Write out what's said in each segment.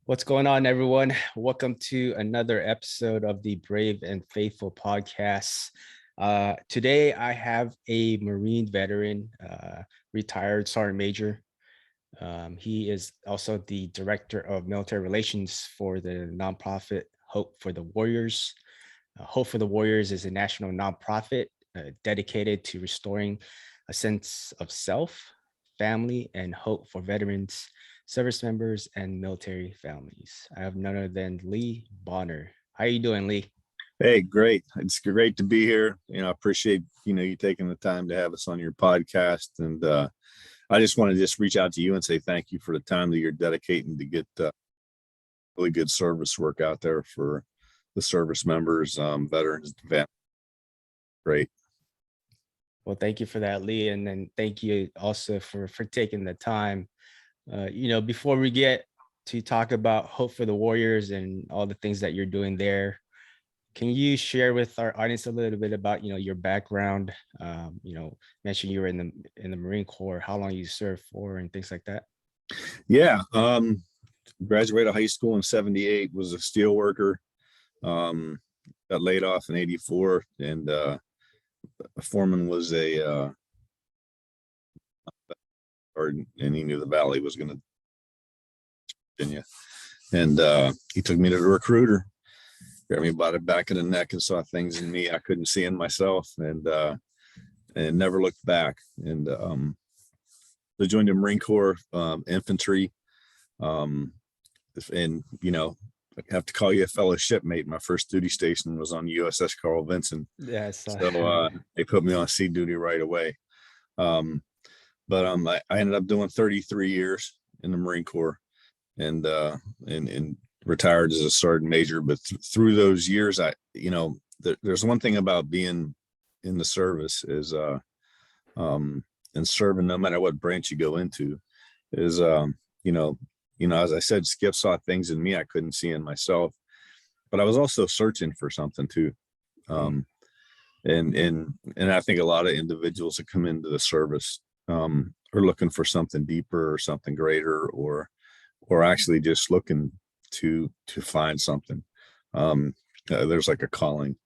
What's going on, everyone? Welcome to another episode of the Brave and Faithful podcast. Today, I have a Marine veteran, retired Sergeant Major. He is also the Director of Military Relations for the nonprofit Hope for the Warriors. Hope for the Warriors is a national nonprofit dedicated to restoring a sense of self, family, and hope for veterans, service members, and military families. I have none other than Lee Bonar. How are you doing, Lee? Hey, great. It's great to be here. I appreciate, you taking the time to have us on your podcast. And I just want to reach out to you and say thank you for the time that you're dedicating to get really good service work out there for the service members, veterans, families. Great. Well, thank you for that, Lee, and then thank you also for taking the time. Before we get to talk about Hope for the Warriors and all the things that you're doing there, can you share with our audience a little bit about your background? Mention you were in the Marine Corps, how long you served for, and things like that. Yeah. Graduated high school in '78, was a steel worker. Got laid off in '84, and a foreman was and he knew the valley was going to Virginia, and he took me to the recruiter, grabbed me by the back of the neck, and saw things in me I couldn't see in myself, and never looked back. And I joined the Marine Corps infantry, and I have to call you a fellow shipmate. My first duty station was on USS Carl Vinson, Yes. so they put me on sea duty right away. But I ended up doing 33 years in the Marine Corps, and retired as a sergeant major. But through those years, there's one thing about being in the service is and serving, no matter what branch you go into, is as I said, Skip saw things in me I couldn't see in myself, but I was also searching for something too. And I think a lot of individuals that come into the service are looking for something deeper or something greater, or actually just looking to find something. There's like a calling.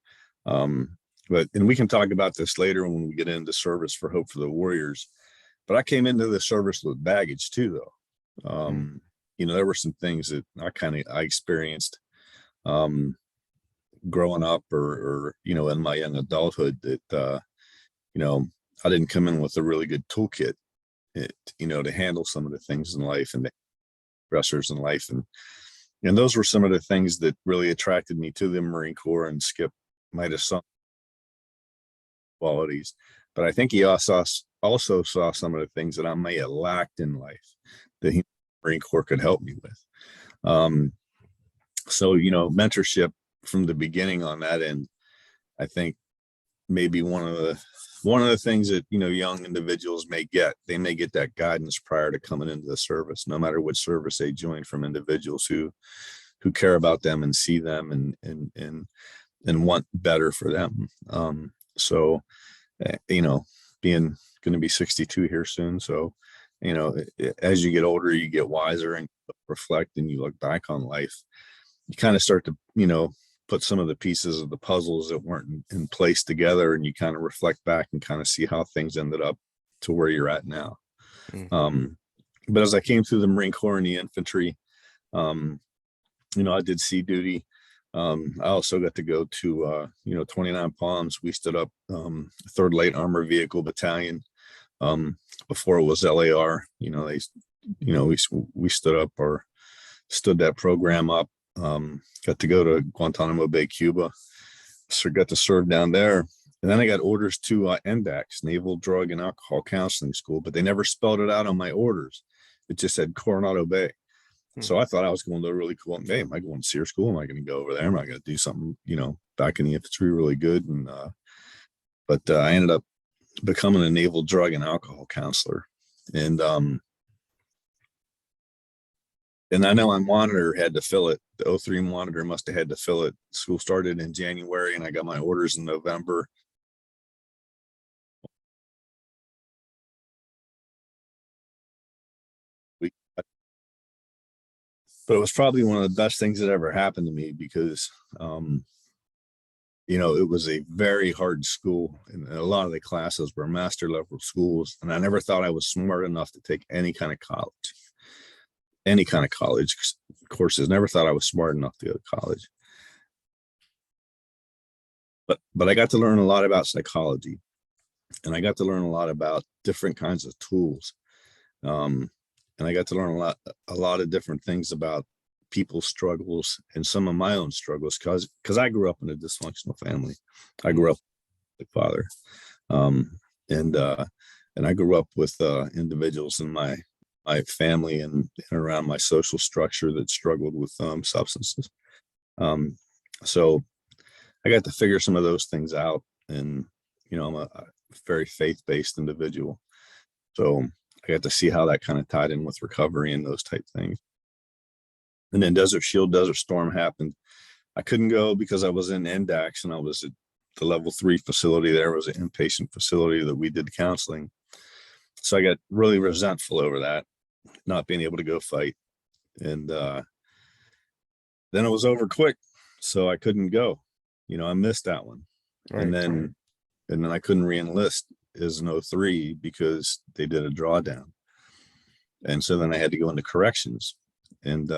And we can talk about this later when we get into service for Hope for the Warriors. But I came into the service with baggage too, though. There were some things that I experienced growing up, or in my young adulthood, that I didn't come in with a really good toolkit, to handle some of the things in life and the stressors in life, and those were some of the things that really attracted me to the Marine Corps. And Skip might have some qualities, but I think he also saw some of the things that I may have lacked in life that the Marine Corps could help me with. So mentorship from the beginning on that end, I think maybe one of the things that young individuals may get that guidance prior to coming into the service, no matter what service they join, from individuals who care about them and see them and want better for them. So being going to be 62 here soon, so as you get older, you get wiser and reflect, and you look back on life, you kind of start to put some of the pieces of the puzzles that weren't in place together, and you kind of reflect back and kind of see how things ended up to where you're at now. But as I came through the Marine Corps and the infantry, I did sea duty. I also got to go to 29 Palms. We stood up 3rd Light Armor Vehicle Battalion. Before it was LAR. We stood that program up. Got to go to Guantanamo Bay, Cuba, so got to serve down there. And then I got orders to NDACS, Naval Drug and Alcohol Counseling School, but they never spelled it out on my orders. It just said Coronado Bay. So I thought I was going to a really cool, hey, am I going to SEER school? Am I going to go over there? Am I going to do something, back in the infantry really good? And but I ended up becoming a naval drug and alcohol counselor. And I know my monitor had to fill it. The 03 monitor must have had to fill it. School started in January, and I got my orders in November. but it was probably one of the best things that ever happened to me because, it was a very hard school, and a lot of the classes were master level schools. And I never thought I was smart enough to take any kind of college courses. Never thought I was smart enough to go to college. But I got to learn a lot about psychology, and I got to learn a lot about different kinds of tools. And I got to learn a lot of different things about people's struggles and some of my own struggles because I grew up in a dysfunctional family. I grew up with a father, and I grew up with individuals in my family and around my social structure that struggled with substances. So I got to figure some of those things out, and I'm a very faith-based individual, so I got to see how that kind of tied in with recovery and those type things. And then Desert Storm happened. I couldn't go because I was in NDAX, and I was at the level 3 facility. There was an inpatient facility that we did counseling. So I got really resentful over that, not being able to go fight. And then it was over quick, so I couldn't go. I missed that one. Right. And then I couldn't re-enlist as an 03 because they did a drawdown. And so then I had to go into corrections. And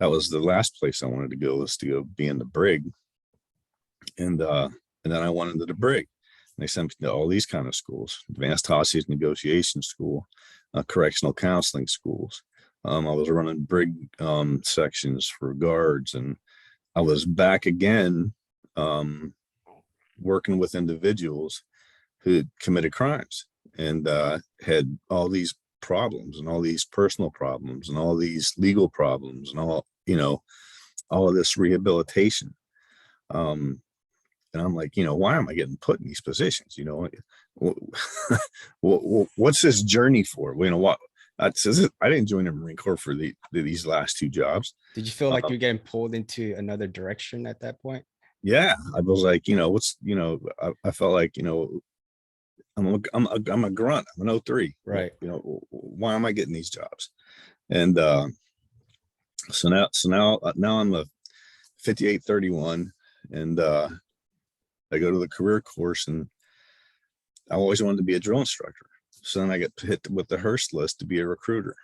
that was the last place I wanted to go, was to go be in the brig. And then I went into the brig. And they sent me to all these kind of schools: advanced hostage negotiation school, correctional counseling schools. I was running brig sections for guards, and I was back again working with individuals who had committed crimes and had all these problems and all these personal problems and all these legal problems and all of this rehabilitation. And I'm like, why am I getting put in these positions? What's this journey for? What? I didn't join the Marine Corps for these last 2 jobs. Did you feel like you're getting pulled into another direction at that point? Yeah, I was like, I felt like, I'm a grunt. I'm an 03. Right. Why am I getting these jobs? And so now I'm a 5831, and I go to the career course, and I always wanted to be a drill instructor. So then I get hit with the Hearst list to be a recruiter.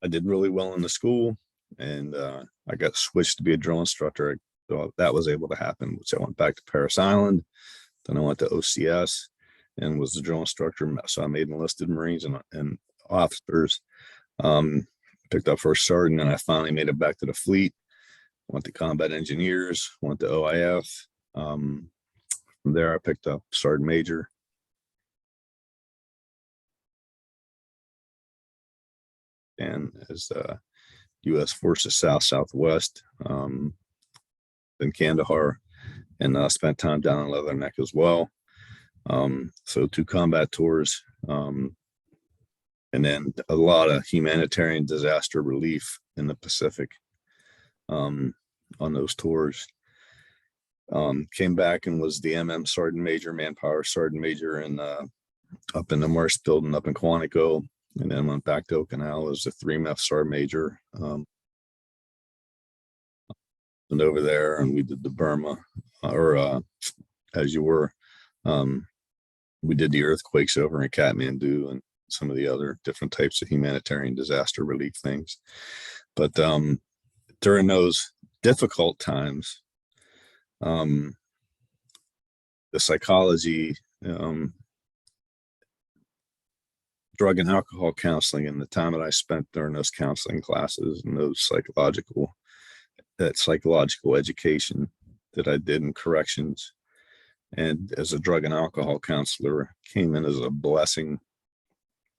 I did really well in the school, and I got switched to be a drill instructor. So that was able to happen, which I went back to Parris Island. Then I went to OCS and was the drill instructor. So I made enlisted Marines and officers, picked up first sergeant, and I finally made it back to the fleet. Went to combat engineers, went to OIF. From there, I picked up sergeant major. And as U.S. Forces Southwest, in Kandahar, and spent time down in Leatherneck as well. So 2 combat tours, and then a lot of humanitarian disaster relief in the Pacific on those tours. Came back and was the MM Sergeant Major, Manpower Sergeant Major, and up in the Marsh building up in Quantico, and then went back to Okinawa as a 3MEF Sergeant Major. And over there, and we did the Burma, as you were, we did the earthquakes over in Kathmandu and some of the other different types of humanitarian disaster relief things. But during those difficult times, the psychology, drug and alcohol counseling, and the time that I spent during those counseling classes and those psychological education that I did in corrections and as a drug and alcohol counselor came in as a blessing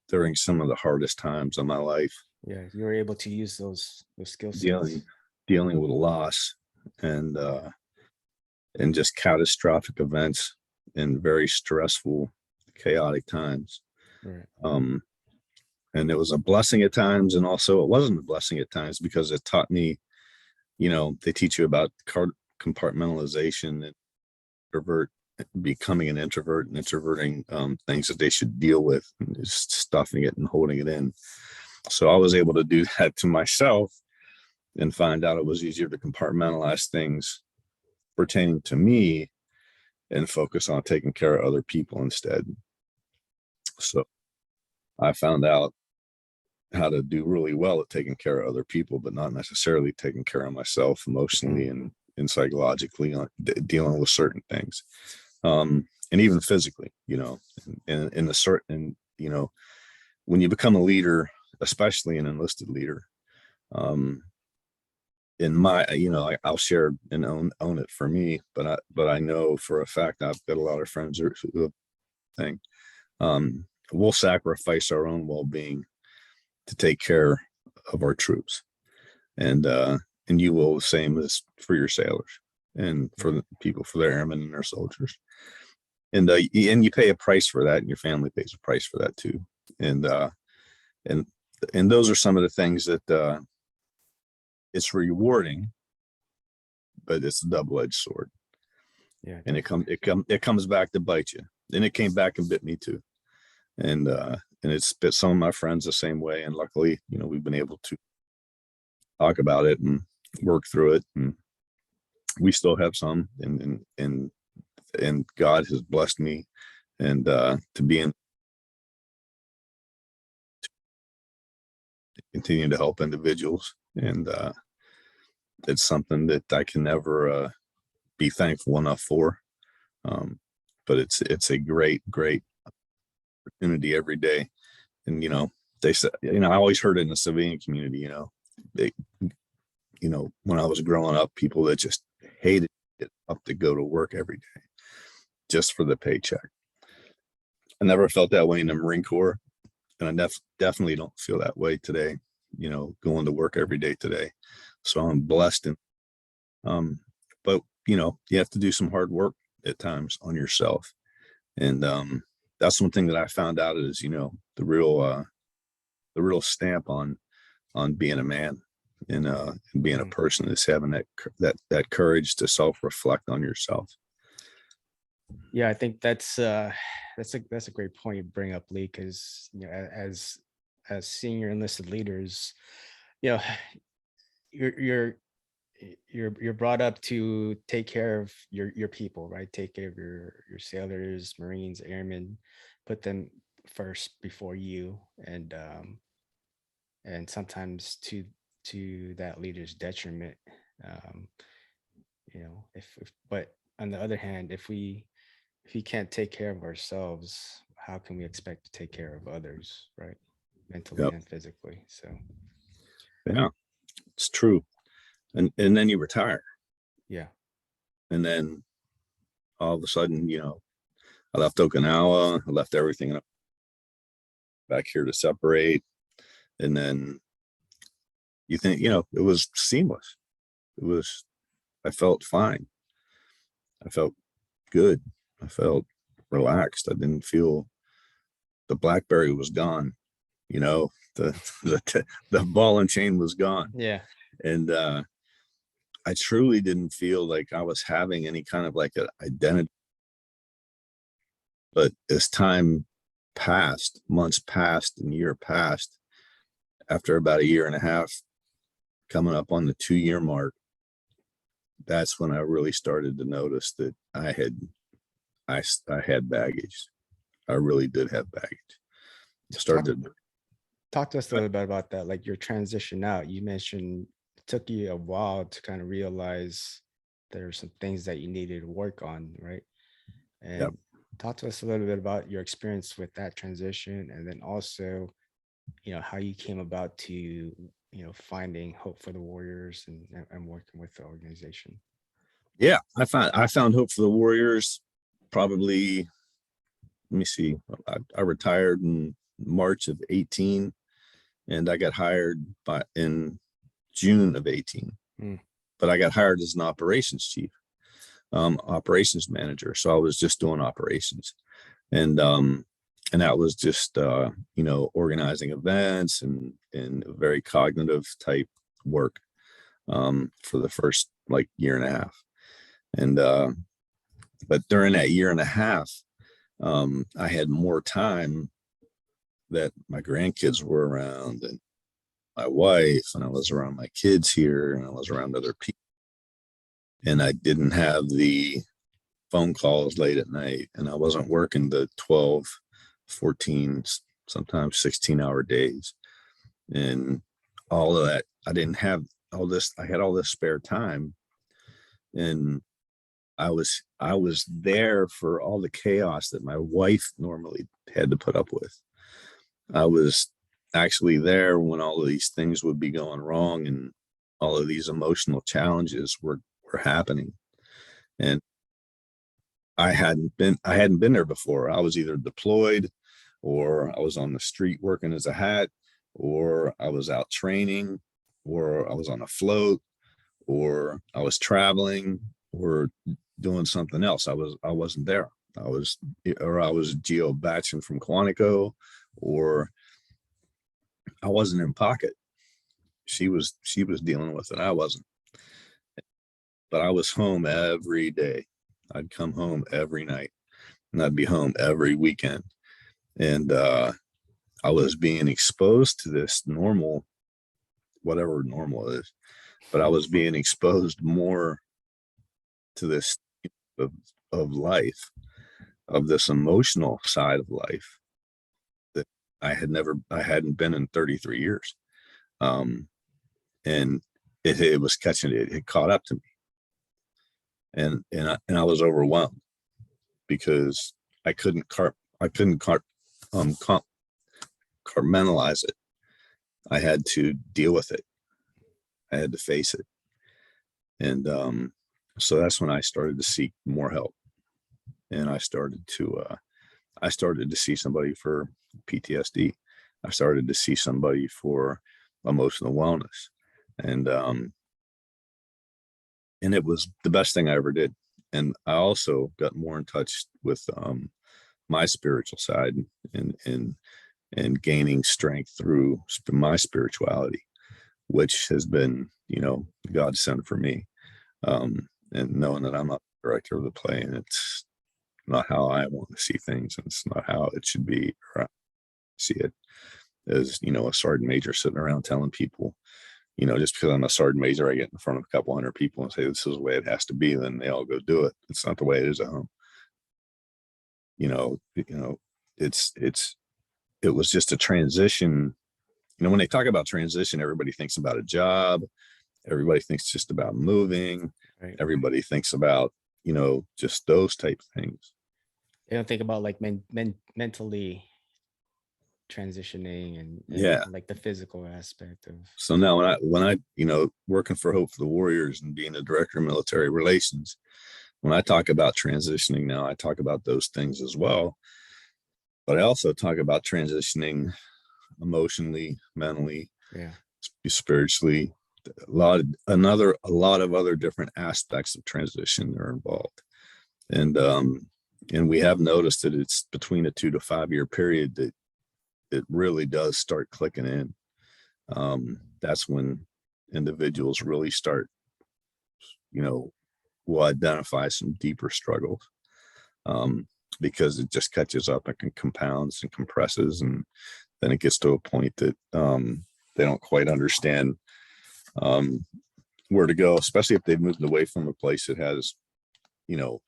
during some of the hardest times of my life. Yeah, you were able to use those skill sets. Dealing with loss and just catastrophic events in very stressful, chaotic times. Right. And it was a blessing at times, and also it wasn't a blessing at times, because it taught me, they teach you about compartmentalization and becoming an introvert and introverting things that they should deal with, and just stuffing it and holding it in. So I was able to do that to myself and find out it was easier to compartmentalize things pertaining to me and focus on taking care of other people instead. So I found out how to do really well at taking care of other people, but not necessarily taking care of myself emotionally and psychologically on dealing with certain things. And even physically, and in a certain, when you become a leader, especially an enlisted leader, in my, I'll share and own it for me, but I know for a fact I've got a lot of friends who think we'll sacrifice our own well-being to take care of our troops, and you will the same as for your sailors and for the people, for their airmen and their soldiers, and you pay a price for that, and your family pays a price for that too, and and those are some of the things that it's rewarding, but it's a double-edged sword. Yeah, And definitely. it comes back to bite you. And it came back and bit me too. And it's bit some of my friends the same way. And luckily, we've been able to talk about it and work through it. And we still have some, and God has blessed me and to be in, continue to help individuals. And it's something that I can never be thankful enough for. But it's a great opportunity every day. And they said, I always heard it in the civilian community, they, when I was growing up, people that just hated it up to go to work every day just for the paycheck. I never felt that way in the Marine Corps, and I definitely don't feel that way today, going to work every day today. So I'm blessed. And but you have to do some hard work at times on yourself. And that's one thing that I found out is, the real stamp on being a man and being a person is having that courage to self-reflect on yourself. Yeah, I think that's a great point you bring up, Lee, because as senior enlisted leaders, you know, you're you're you're brought up to take care of your people, right? Take care of your sailors, Marines, airmen, put them first before you, and sometimes to that leader's detriment. Um, if but on the other hand, if we can't take care of ourselves, how can we expect to take care of others, right? Mentally Yep. and physically. So Yeah, it's true. And then you retire, yeah. and then all of a sudden, I left Okinawa, I left everything back here to separate, and then you think, it was seamless. It was, I felt fine. I felt good. I felt relaxed. I didn't feel, the BlackBerry was gone. The the ball and chain was gone, Yeah. and I truly didn't feel like I was having any kind of like an identity. But as time passed, months passed, and year passed, after about a year and a half, coming up on the 2-year mark, that's when I really started to notice that I had baggage. I really did have baggage. Talk Started. talk to us a little bit about that, like your transition out. You mentioned it took you a while to kind of realize there are some things that you needed to work on, right? Yep. And talk to us a little bit about your experience with that transition, and then also, how you came about to, finding Hope for the Warriors and working with the organization. Yeah, I found Hope for the Warriors probably, let me see, I retired in March of 18, and I got hired in June of 18. Mm. But I got hired as an operations chief, operations manager. So I was just doing operations, and that was just organizing events and very cognitive type work for the first like year and a half. And but during that year and a half, I had more time that my grandkids were around, my wife, and I was around my kids here, and I was around other people, and I didn't have the phone calls late at night, and I wasn't working the 12, 14, sometimes 16-hour days, and all of that. I didn't have all this. I had all this spare time, and I was there for all the chaos that my wife normally had to put up with. I was actually there when all of these things would be going wrong, and all of these emotional challenges were happening. And I hadn't been there before. I was either deployed, or I was on the street working as a hat, or I was out training, or I was on a float, or I was traveling, or doing something else. I wasn't there. I was geo batching from Quantico, or I wasn't in pocket. She was dealing with it. I wasn't. But I was home every day. I'd come home every night, and I'd be home every weekend. And I was being exposed to this normal, whatever normal is, but I was being exposed more to this of, of life, of this emotional side of life that I hadn't been in 33 years. Um, and it was catching it caught up to me, and I was overwhelmed because I couldn't compartmentalize it. I had to deal with it. I had to face it. And so that's when I started to seek more help. And I started to see somebody for PTSD. I started to see somebody for emotional wellness. And and it was the best thing I ever did. And I also got more in touch with my spiritual side, and gaining strength through my spirituality, which has been, God sent for me. And knowing that I'm not the director of the play, and it's not how I want to see things, and it's not how it should be, or I see it as, a sergeant major sitting around telling people, just because I'm a sergeant major, I get in front of a couple hundred people and say, this is the way it has to be. Then they all go do it. It's not the way it is at home. It's it was just a transition. When they talk about transition, everybody thinks about a job. Everybody thinks just about moving. Right. Everybody thinks about, just those type of things. They don't think about like mentally transitioning and Yeah. like the physical aspect of. So now when I, working for Hope for the Warriors and being the director of military relations, when I talk about transitioning now, I talk about those things as well. But I also talk about transitioning emotionally, mentally, Yeah. spiritually. A lot of other different aspects of transition are involved. And we have noticed that it's between a 2 to 5 year period that it really does start clicking in. That's when individuals really start, will identify some deeper struggles, because it just catches up and compounds and compresses, and then it gets to a point that they don't quite understand where to go, especially if they've moved away from a place that has,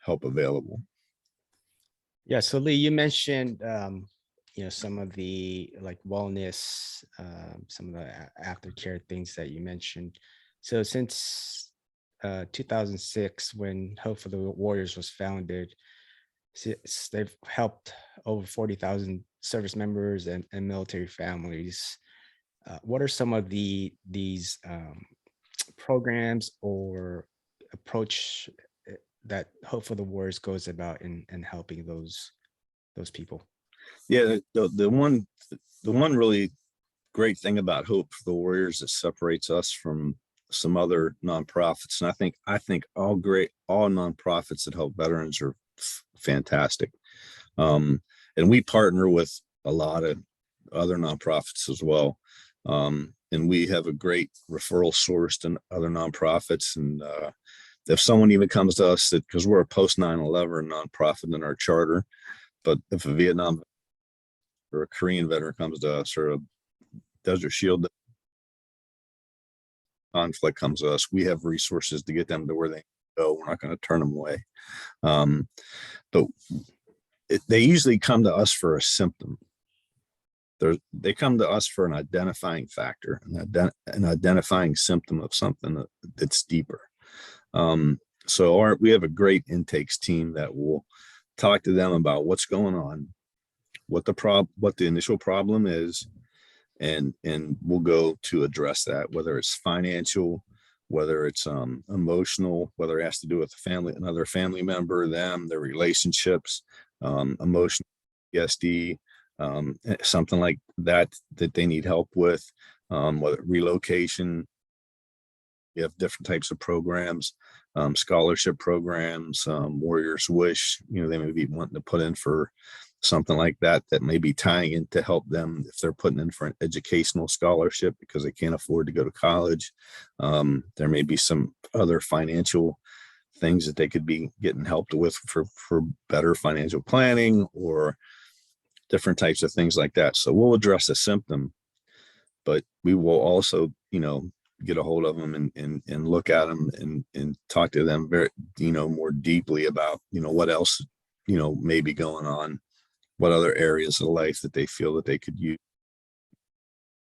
help available. Yeah. So Lee, you mentioned some of the like wellness, some of the aftercare things that you mentioned. So since 2006, when Hope for the Warriors was founded, they've helped over 40,000 service members and military families. What are some of these programs or approach that Hope for the Warriors goes about in helping those people? Yeah, the one really great thing about Hope for the Warriors that separates us from some other nonprofits, and I think all nonprofits that help veterans are fantastic. And we partner with a lot of other nonprofits as well. And we have a great referral source to other nonprofits. And if someone even comes to us, because we're a post 9/11 nonprofit in our charter, but if a Vietnam or a Korean veteran comes to us, or a Desert Shield conflict comes to us, we have resources to get them to where they go. We're not going to turn them away. Um, but they usually come to us for a symptom. They come to us for an identifying factor, an identifying symptom of something that's deeper. So we have a great intakes team that will talk to them about what's going on, what the initial problem is, and we'll go to address that, whether it's financial, whether it's emotional, whether it has to do with another family member, their relationships, emotional PTSD, something like that they need help with, whether relocation. We have different types of programs, scholarship programs, Warriors Wish, they may be wanting to put in for something like that may be tying in to help them if they're putting in for an educational scholarship because they can't afford to go to college. There may be some other financial things that they could be getting helped with for better financial planning or different types of things like that. So we'll address the symptom, but we will also, get a hold of them and look at them and talk to them very, more deeply about, what else, may be going on, what other areas of life that they feel that they could use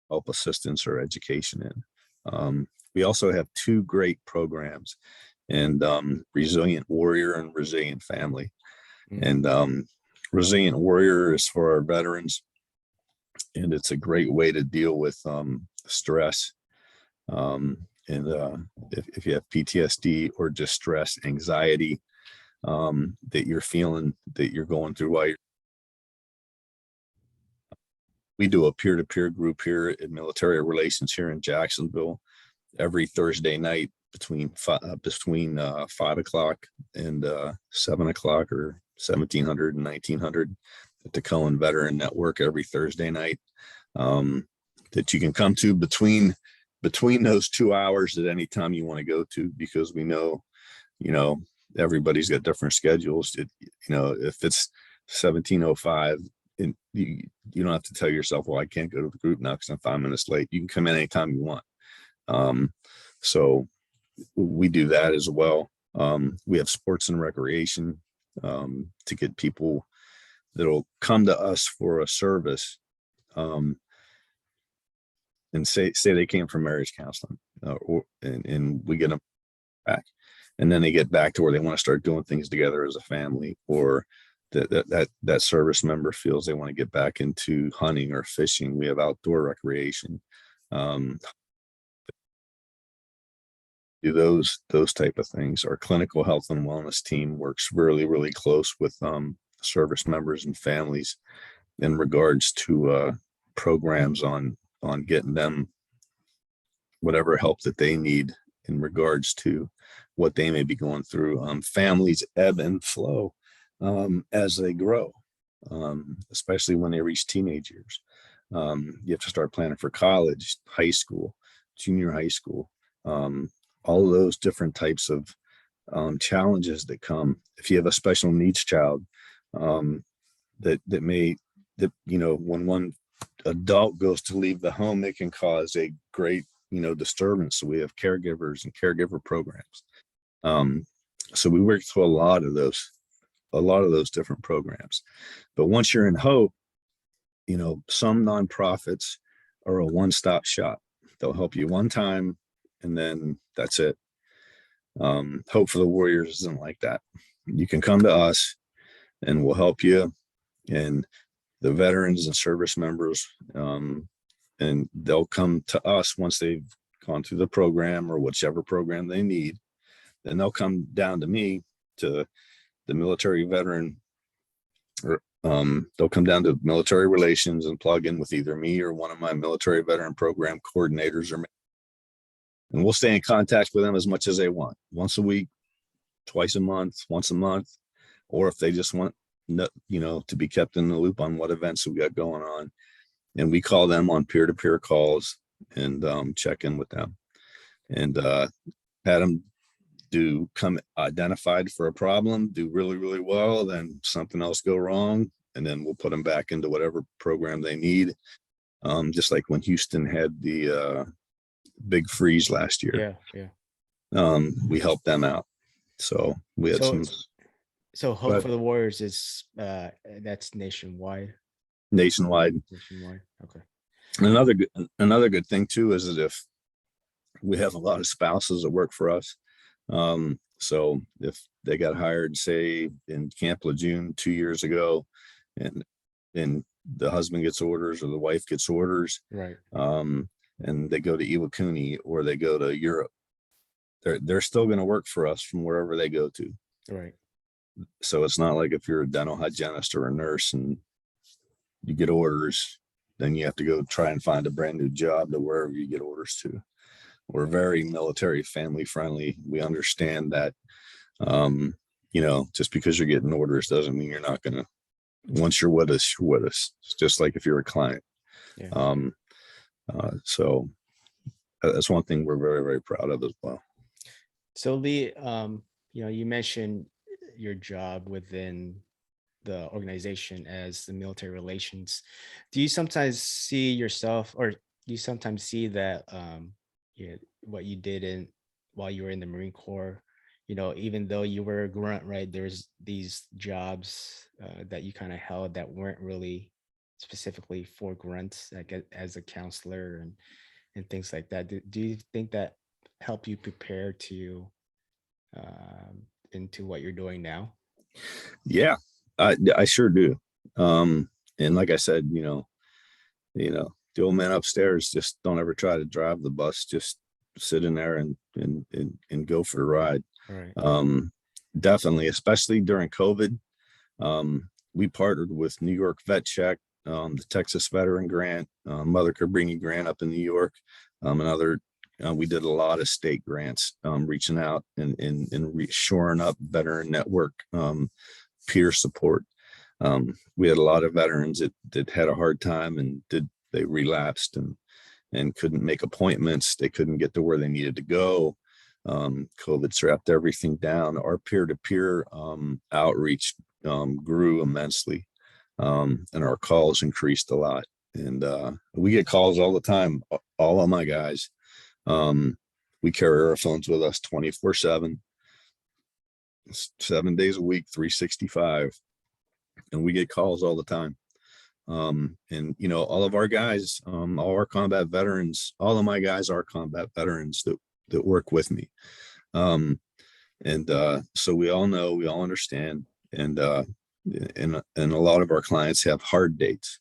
help, assistance, or education in. We also have two great programs, and Resilient Warrior and Resilient Family. And Resilient Warrior is for our veterans, and it's a great way to deal with stress. If you have PTSD or just stress, anxiety that you're feeling, that you're going through while we do a peer-to-peer group here at Military Relations here in Jacksonville every Thursday night between 5 o'clock and 7 o'clock, or 1700 and 1900 at the Cohen Veteran Network every Thursday night, that you can come to between those 2 hours at any time you want to go to, because we know, everybody's got different schedules. If it's 17:05, and you don't have to tell yourself, well, I can't go to the group now because I'm 5 minutes late. You can come in anytime you want. So we do that as well. We have sports and recreation to get people that'll come to us for a service, and say they came from marriage counseling, and we get them back, and then they get back to where they want to start doing things together as a family, or that service member feels they want to get back into hunting or fishing. We have outdoor recreation. Do those type of things. Our clinical health and wellness team works really, really close with service members and families in regards to programs on getting them whatever help that they need in regards to what they may be going through. Families ebb and flow as they grow, especially when they reach teenage years. You have to start planning for college, high school, junior high school, all of those different types of challenges that come. If you have a special needs child, when one adult goes to leave the home, it can cause a great, disturbance. So we have caregivers and caregiver programs. So we work through a lot of those different programs. But once you're in Hope, some nonprofits are a one-stop shop. They'll help you one time, and then that's it. Hope for the Warriors isn't like that. You can come to us and we'll help you, and the veterans and service members, and they'll come to us once they've gone through the program or whichever program they need. Then they'll come down to me, to the military veteran, or they'll come down to military relations and plug in with either me or one of my military veteran program coordinators, and we'll stay in contact with them as much as they want, once a week, twice a month, once a month, or if they just want, to be kept in the loop on what events we got going on. And we call them on peer-to-peer calls and check in with them, and had them come identified for a problem, do really, really well, then something else go wrong, and then we'll put them back into whatever program they need. Just like when Houston had the big freeze last year. Yeah, yeah. We helped them out. So we had So some, so Hope but for the Warriors is that's nationwide. nationwide. Nationwide. Okay. Another good, another good thing too is that if we have a lot of spouses that work for us, so if they got hired, say in Camp Lejeune 2 years ago, and and the husband gets orders or the wife gets orders, Right. um, and they go to Iwakuni or they go to Europe, they're still going to work for us from wherever they go to. Right. So it's not like if you're a dental hygienist or a nurse and you get orders, then you have to go try and find a brand new job to wherever you get orders to. We're very military family friendly. We understand that, just because you're getting orders doesn't mean you're not going to, once you're with us, you're with us. It's just like if you're a client. Yeah. Um, so that's one thing we're very, very proud of as well. So Lee, you mentioned your job within the organization as the military relations. Do you sometimes see yourself, or do you sometimes see that what you did in while you were in the Marine Corps? Even though you were a grunt, right? There's these jobs that you kind of held that weren't really specifically for grunts, like as a counselor and things like that. Do you think that help you prepare to into what you're doing now? Yeah, I sure do. And like I said, the old man upstairs, just don't ever try to drive the bus. Just sit in there and go for the ride. All right. Um, Definitely, especially during COVID. We partnered with New York Vet Check, the Texas Veteran Grant, Mother Cabrini Grant up in New York, and other. We did a lot of state grants, reaching out and shoring up veteran network, peer support. We had a lot of veterans that had a hard time and they relapsed and couldn't make appointments. They couldn't get to where they needed to go. COVID strapped everything down. Our peer-to-peer outreach grew immensely, and our calls increased a lot. And we get calls all the time. All of my guys, we carry our phones with us 24/7, 7 days a week, 365, and we get calls all the time. And all of our guys, all our combat veterans, all of my guys are combat veterans that work with me. And so we all know, we all understand, and a lot of our clients have hard dates.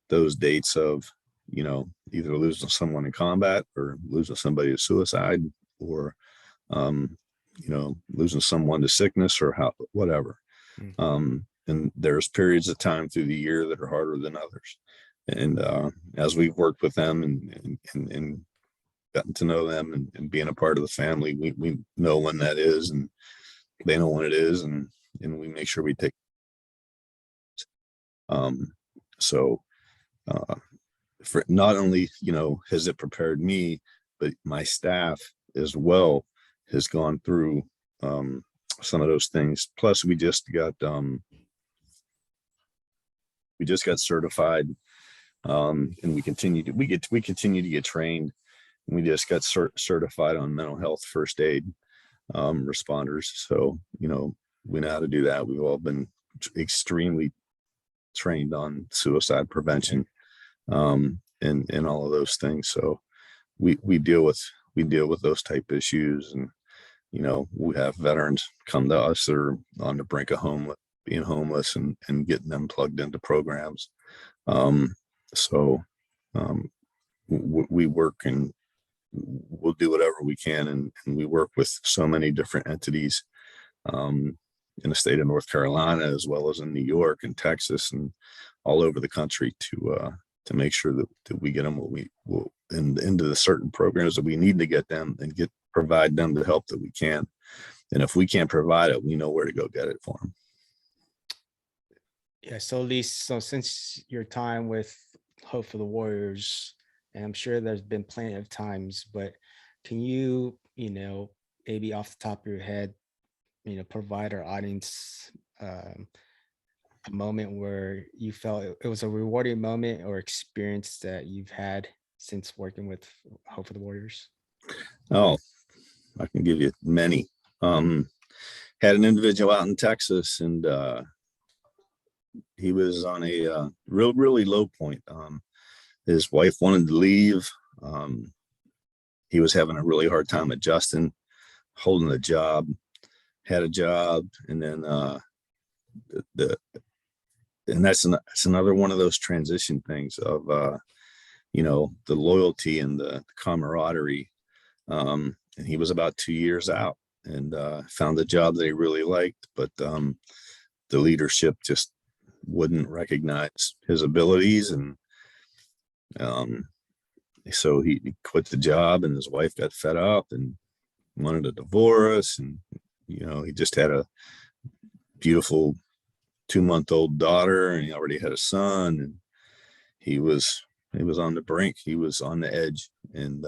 Those dates of either losing someone in combat or losing somebody to suicide, or losing someone to sickness or whatever. Mm. And there's periods of time through the year that are harder than others. And as we've worked with them and gotten to know them and being a part of the family, we know when that is, and they know when it is, and we make sure we take. So for not only has it prepared me, but my staff as well has gone through some of those things. Plus, we just got certified, and we continue to get trained. We just got certified on mental health first aid responders. So we know how to do that. We've all been extremely trained on suicide prevention, and all of those things. So we deal with those type issues, and we have veterans come to us that are on the brink of being homeless, and getting them plugged into programs. So we work, and we'll do whatever we can, and we work with so many different entities in the state of North Carolina, as well as in New York and Texas and all over the country, to make sure that we get them what we will into the certain programs that we need to get them, and provide them the help that we can. And if we can't provide it, we know where to go get it for them. Yeah. So Lee, so since your time with Hope for the Warriors, and I'm sure there's been plenty of times, but can you, maybe off the top of your head, provide our audience a moment where you felt it was a rewarding moment or experience that you've had since working with Hope for the Warriors? Oh, I can give you many. Um, Had an individual out in Texas, and he was on a really low point. His wife wanted to leave. Um, he was having a really hard time adjusting, holding a job, had a job, and then the and that's another one of those transition things of the loyalty and the camaraderie. And he was about 2 years out, and found a job that he really liked, but the leadership just wouldn't recognize his abilities, and um, so he quit the job, and his wife got fed up and wanted a divorce, and he just had a beautiful 2-month-old daughter, and he already had a son, and he was he was on the brink, he was on the edge, and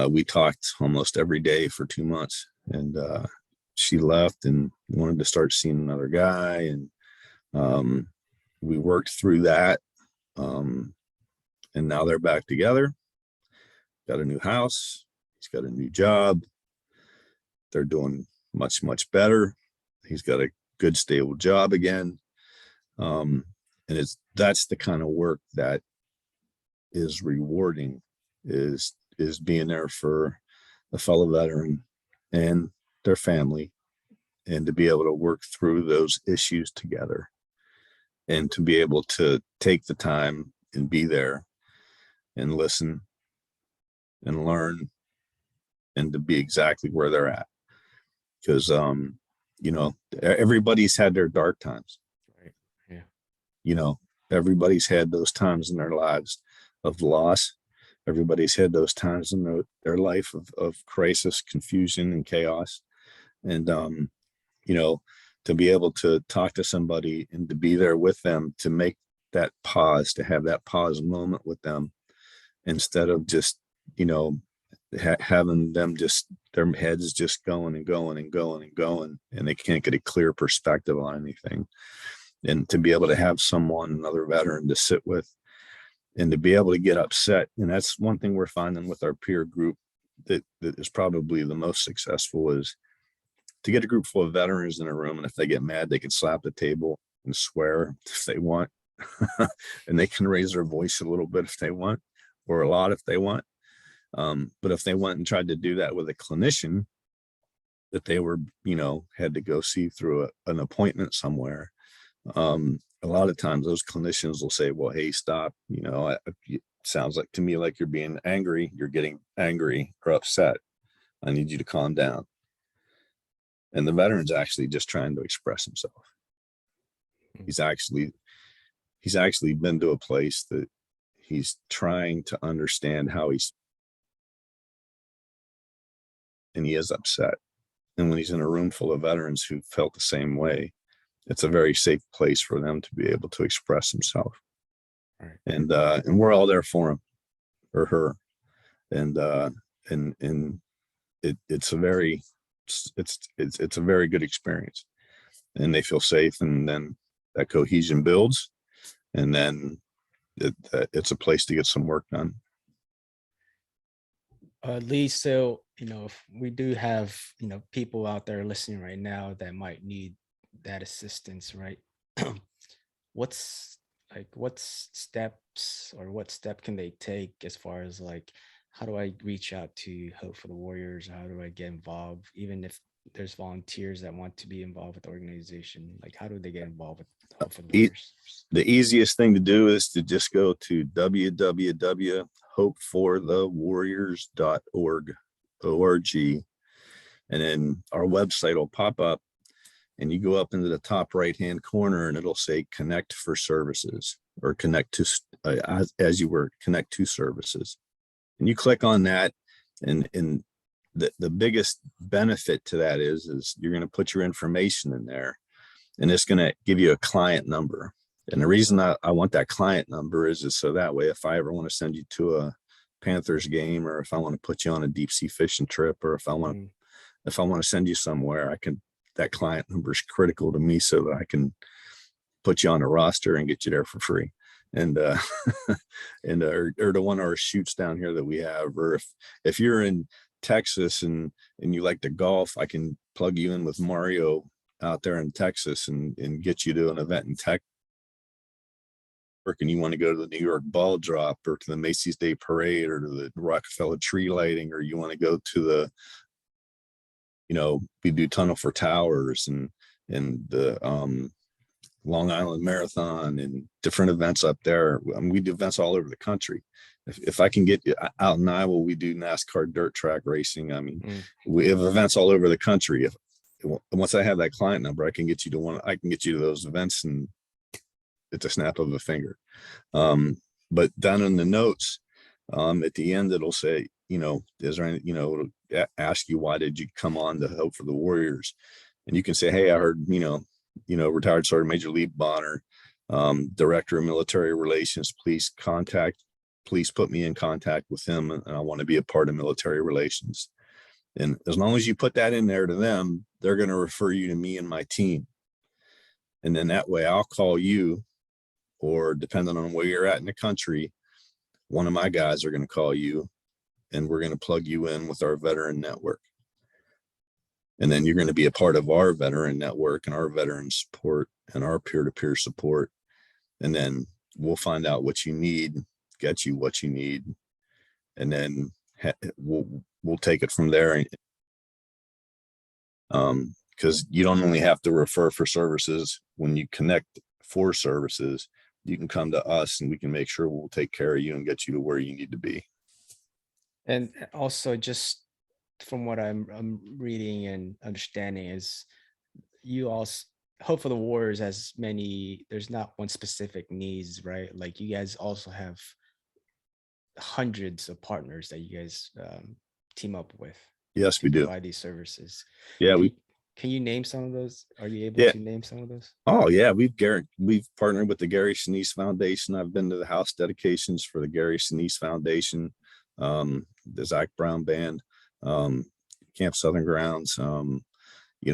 we talked almost every day for 2 months, and she left and wanted to start seeing another guy, and um, we worked through that, um, and now they're back together, got a new house, he's got a new job, they're doing much better, he's got a good stable job again, um, and that's the kind of work that is rewarding, is being there for a fellow veteran and their family, and to be able to work through those issues together, and to be able to take the time and be there and listen and learn, and to be exactly where they're at, because everybody's had their dark times. Right. Yeah. you know Everybody's had those times in their lives of loss. Everybody's had those times in their life of crisis, confusion, and chaos. And you know to be able to talk to somebody and to be there with them, to make that pause, to have that pause moment with them, instead of just you know having them just their heads just going and going and going and going, and they can't get a clear perspective on anything. And to be able to have someone, another veteran, to sit with, and to be able to get upset. And that's one thing we're finding with our peer group that is probably the most successful, is to get a group full of veterans in a room, and if they get mad, they can slap the table and swear if they want. And they can raise their voice a little bit if they want, or a lot if they want. But if they went and tried to do that with a clinician that they were, had to go see through an appointment somewhere, a lot of times those clinicians will say, well, hey, stop, it sounds like to me like you're being angry, you're getting angry or upset, I need you to calm down. And the veteran's actually just trying to express himself. He's actually been to a place that he's trying to understand how and he is upset. And when he's in a room full of veterans who felt the same way, it's a very safe place for them to be able to express himself. Right. And we're all there for him or her. And it's a very good experience, and they feel safe, and then that cohesion builds, and then it's a place to get some work done. Lee, so if we do have people out there listening right now that might need that assistance, right? what's what steps, or what step can they take, as far as like, how do I reach out to Hope for the Warriors? How do I get involved? Even if there's volunteers that want to be involved with the organization, like, how do they get involved with Hope for the Warriors? The easiest thing to do is to just go to www.hopeforthewarriors.org, and then our website will pop up, and you go up into the top right hand corner, and it'll say connect for services, or connect to connect to services, and you click on that. And the biggest benefit to that is you're going to put your information in there, and it's going to give you a client number. And the reason I want that client number is so that way, if I ever want to send you to a Panthers game, or if I want to put you on a deep sea fishing trip, or if I want to send you somewhere, that client number is critical to me, so that I can put you on a roster and get you there for free. and or to one of our shoots down here that we have. Or if you're in Texas and you like to golf, I can plug you in with Mario out there in Texas and get you to an event in Texas. And you want to go to the New York ball drop or to the Macy's Day Parade or to the Rockefeller tree lighting, or you want to go to the, we do Tunnel for Towers and the Long Island Marathon and different events up there. I mean, we do events all over the country. If I can get you out in Iowa, we do NASCAR dirt track racing. I mean, we have events all over the country. Once I have that client number, I can get you to one. I can get you to those events, and it's a snap of a finger. But down in the notes, at the end, it'll say, is there any, it'll ask you, why did you come on to help for the Warriors? And you can say, hey, I heard, retired Sergeant Major Lee Bonar, Director of Military Relations, please put me in contact with him, and I want to be a part of military relations. And as long as you put that in there to them, they're going to refer you to me and my team. And then that way I'll call you, or depending on where you're at in the country, one of my guys are going to call you, and we're going to plug you in with our veteran network. And then you're going to be a part of our veteran network and our veteran support and our peer-to-peer support. And then we'll find out what you need, get you what you need, and then we'll take it from there. Because you don't only have to refer for services. When you connect for services, you can come to us and we can make sure we'll take care of you and get you to where you need to be. And also, just from what I'm reading and understanding, is you also Hope for the Warriors has many. There's not one specific needs, right? Like, you guys also have hundreds of partners that you guys team up with Yes, to we do. provide these services. Yeah, Can you name some of those? Are you able yeah. to name some of those? Oh yeah, we've partnered with the Gary Sinise Foundation. I've been to the house dedications for the Gary Sinise Foundation, the Zach Brown Band, Camp Southern Grounds. We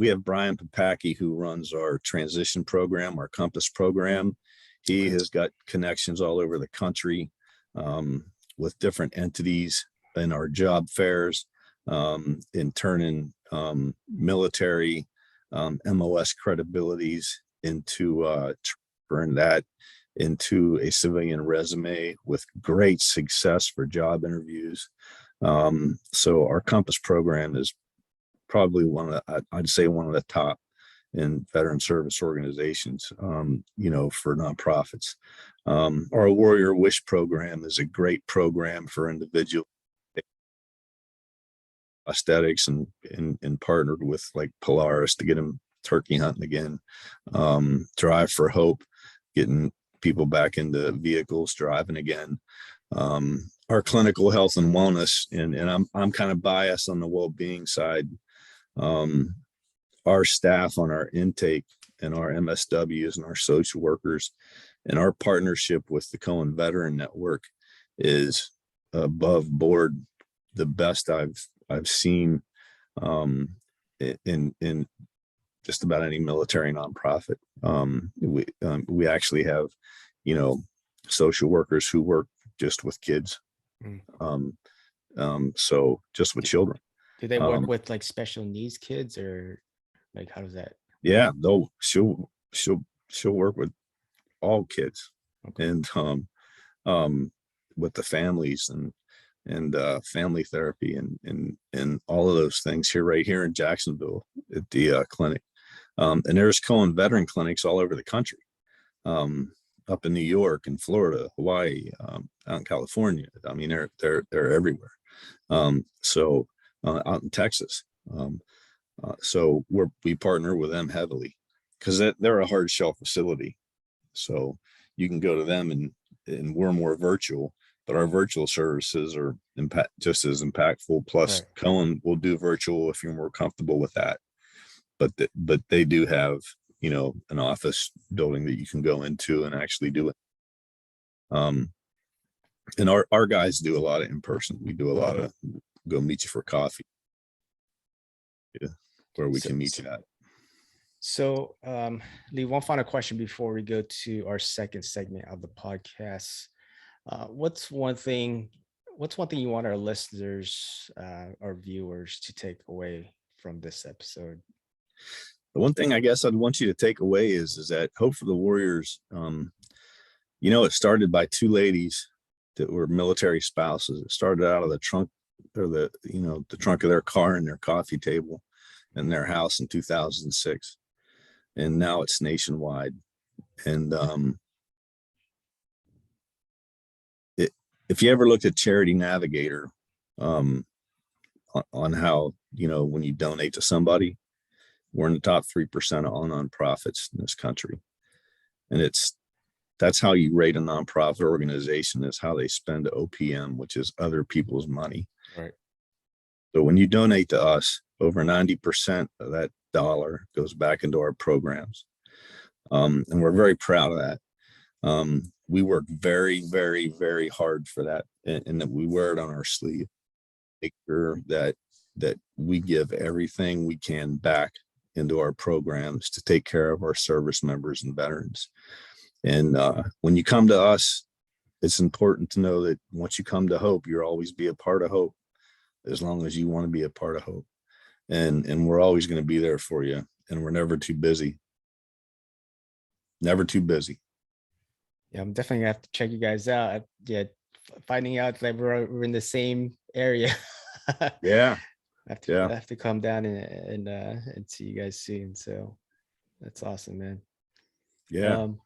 have Brian Papaki, who runs our transition program, our Compass program. He has got connections all over the country, with different entities in our job fairs, in turning military MOS credibilities into turn that into a civilian resume with great success for job interviews. So our Compass program is probably I'd say one of the top in veteran service organizations, for nonprofits. Our Warrior Wish program is a great program for individuals, aesthetics, and partnered with like Polaris to get them turkey hunting again. Drive for Hope, getting people back into vehicles, driving again. Our clinical health and wellness, and I'm kind of biased on the well-being side. Our staff on our intake and our MSWs and our social workers and our partnership with the Cohen Veteran Network is above board the best I've seen in just about any military nonprofit. We actually have, social workers who work just with kids. So just with children. Do they work with like special needs kids, or like, how does that? Yeah, though she'll work with all kids. Okay. And with the families and family therapy and all of those things right here in Jacksonville at the clinic. And there's Cohen veteran clinics all over the country, up in New York and Florida, Hawaii, out in California. I mean, they're everywhere. So out in Texas. So we partner with them heavily because they're a hard shell facility. So you can go to them and we're more virtual, but our virtual services are just as impactful. Plus, right, Cohen will do virtual if you're more comfortable with that. But they do have, an office building that you can go into and actually do it. And our guys do a lot of in person. We do a lot of go meet you for coffee. Yeah, where we can meet you at. So, Lee, one final question before we go to our second segment of the podcast. What's one thing? What's one thing you want our listeners, our viewers, to take away from this episode? The one thing I guess I'd want you to take away is that Hope for the Warriors, you know, it started by two ladies that were military spouses. It started out of the trunk or the trunk of their car and their coffee table in their house in 2006. And now it's nationwide. And if you ever looked at Charity Navigator, um, on how, you know, when you donate to somebody, we're in the top 3% of all nonprofits in this country. And that's how you rate a nonprofit organization, is how they spend OPM, which is other people's money. Right. So when you donate to us, over 90% of that dollar goes back into our programs. And we're very proud of that. We work very, very, very hard for that, and that we wear it on our sleeve. Make sure that we give everything we can back into our programs to take care of our service members and veterans. And when you come to us, it's important to know that once you come to Hope, you'll always be a part of Hope, as long as you want to be a part of Hope. And we're always going to be there for you. And we're never too busy. Never too busy. Yeah, I'm definitely gonna have to check you guys out. Yeah, finding out that we're in the same area. Yeah. I have to come down and see you guys soon. So that's awesome, man. Yeah. Um,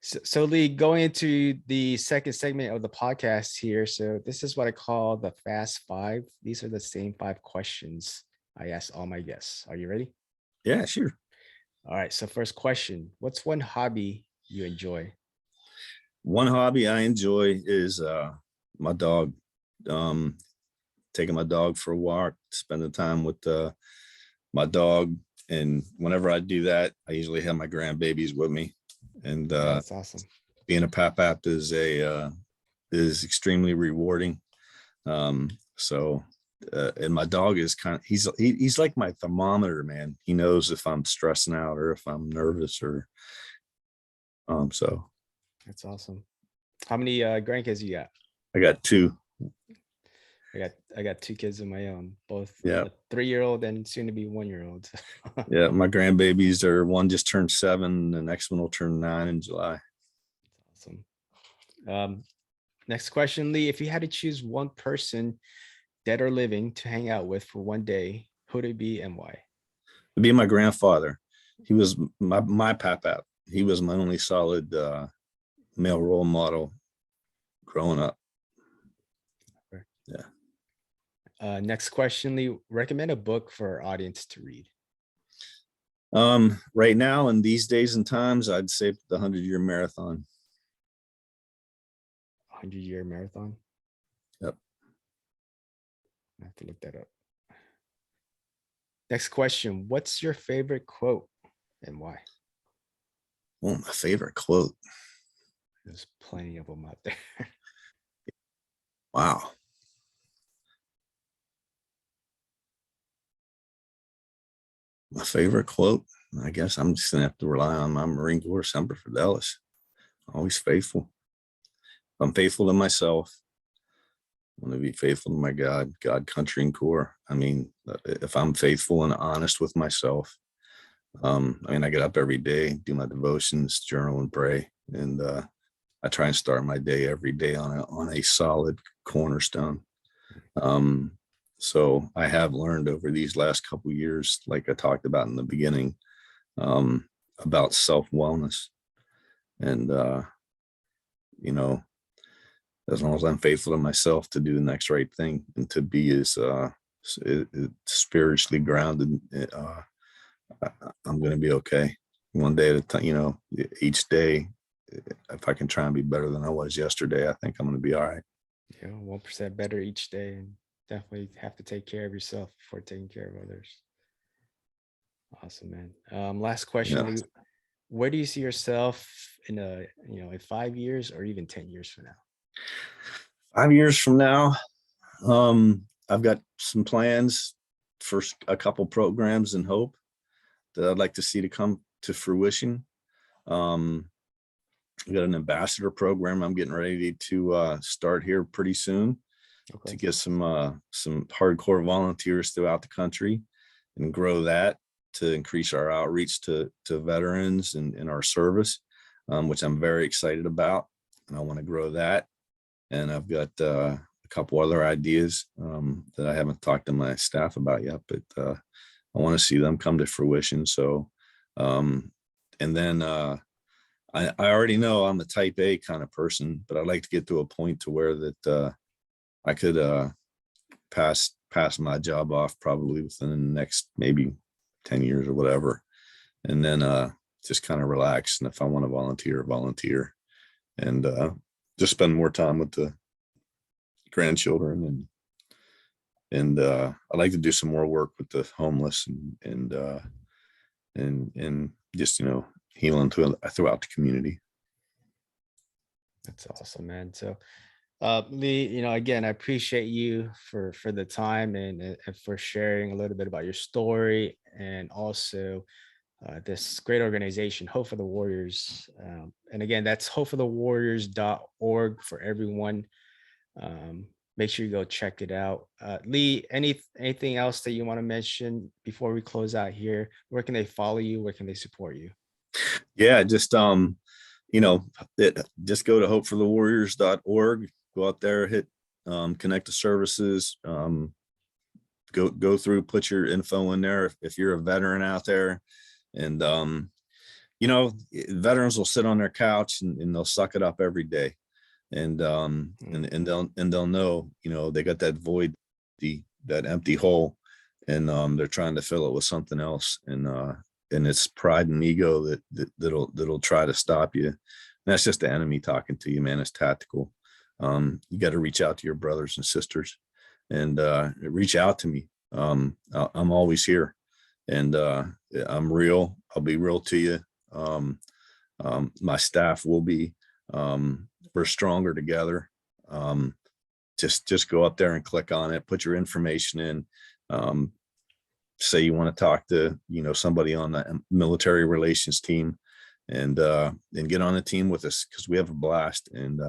so Lee, going into the second segment of the podcast here. So this is what I call the Fast Five. These are the same five questions I ask all my guests. Are you ready? Yeah, sure. All right. So first question: what's one hobby you enjoy? One hobby I enjoy is my dog. Um, Taking my dog for a walk, spending time with my dog. And whenever I do that, I usually have my grandbabies with me. And Yeah, that's awesome. being a pap is extremely rewarding. So and my dog is he's like my thermometer, man. He knows if I'm stressing out or if I'm nervous or so That's awesome. How many grandkids you got? I got two. I got two kids of my own, both Yeah. a 3-year-old and soon to be 1-year-old. Yeah, my grandbabies are, one just turned 7, the next one will turn 9 in July. Awesome. Next question, Lee. If you had to choose one person, dead or living, to hang out with for one day, who would it be and why? To be my grandfather. He was my papa. He was my only solid male role model growing up. Okay. Yeah. Next question, Lee. Recommend a book for our audience to read. Right now, in these days and times, I'd say the 100-Year Marathon. 100-Year Marathon. Yep. I have to look that up. Next question. What's your favorite quote and why? Oh, my favorite quote. There's plenty of them out there. Wow. My favorite quote. I guess I'm just gonna have to rely on my Marine Corps Semper Fidelis. Always faithful. I'm faithful to myself. I want to be faithful to my God, country, and Corps. I mean, if I'm faithful and honest with myself, I mean, I get up every day, do my devotions, journal, and pray, and I try and start my day every day on a solid cornerstone. So I have learned over these last couple of years, like I talked about in the beginning, about self-wellness. And you know, as long as I'm faithful to myself to do the next right thing and to be as spiritually grounded, I'm going to be okay. One day at a time, each day, if I can try and be better than I was yesterday, I think I'm going to be all right. Yeah, 1% better each day, and definitely have to take care of yourself before taking care of others. Awesome, man. Last question, Yeah. Lee. Where do you see yourself in 5 years or even 10 years from now? 5 years from now, I've got some plans for a couple programs in Hope. that I'd like to see to come to fruition. We got an ambassador program I'm getting ready to start here pretty soon to Okay. get some hardcore volunteers throughout the country and grow that to increase our outreach to veterans and in our service, which I'm very excited about. And I want to grow that. And I've got a couple other ideas that I haven't talked to my staff about yet, but I want to see them come to fruition. So, and then I already know I'm a type A kind of person, but I'd like to get to a point to where that I could pass my job off probably within the next maybe 10 years or whatever. And then just kind of relax. And if I want to volunteer and just spend more time with the grandchildren and I like to do some more work with the homeless and just, healing throughout the community. That's awesome, man. So Lee, again, I appreciate you for the time and for sharing a little bit about your story, and also this great organization, Hope for the Warriors. And again, that's hopeforthewarriors.org for everyone. Um, Make sure you go check it out. Lee, anything else that you want to mention before we close out here? Where can they follow you? Where can they support you? Yeah, just just go to hopeforthewarriors.org, go out there, hit connect to services, go through, put your info in there if you're a veteran out there. And veterans will sit on their couch and they'll suck it up every day. And they'll know, they got that void, that empty hole, and they're trying to fill it with something else. And it's pride and ego that'll try to stop you. And that's just the enemy talking to you, man. It's tactical. You got to reach out to your brothers and sisters and reach out to me. I'm always here, and I'm real. I'll be real to you. My staff will be. We're stronger together. Just go up there and click on it, put your information in. Say you want to talk to, somebody on the military relations team, and get on the team with us, because we have a blast, and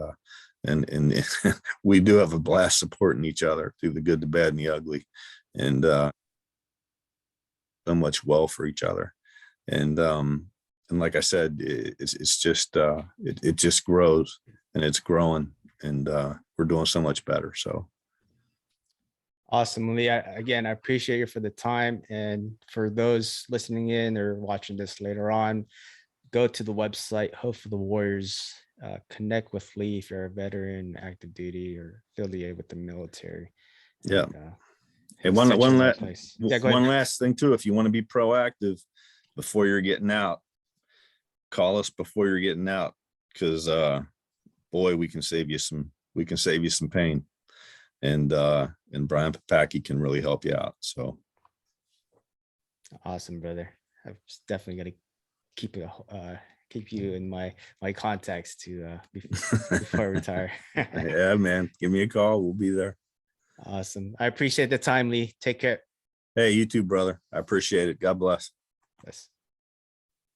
we do have a blast supporting each other through the good, the bad, and the ugly, and so much well for each other. And like I said, it's just it just grows, and it's growing, and we're doing so much better. So Awesome, Lee. Again, I appreciate you for the time. And for those listening in or watching this later on, go to the website, Hope for the Warriors. Connect with Lee if you're a veteran, active duty, or affiliated with the military. yeah. And, Hey, he'll set you in the right place. Yeah, go ahead. one last thing too. If you want to be proactive before you're getting out, call us before you're getting out, because boy, we can save you some pain. And Brian Papaki can really help you out. So Awesome, brother. I'm definitely gonna keep you in my contacts to before I retire. yeah, man, give me a call. We'll be there. Awesome. I appreciate the time, Lee. Take care. Hey, you too, brother. I appreciate it. God bless. Yes.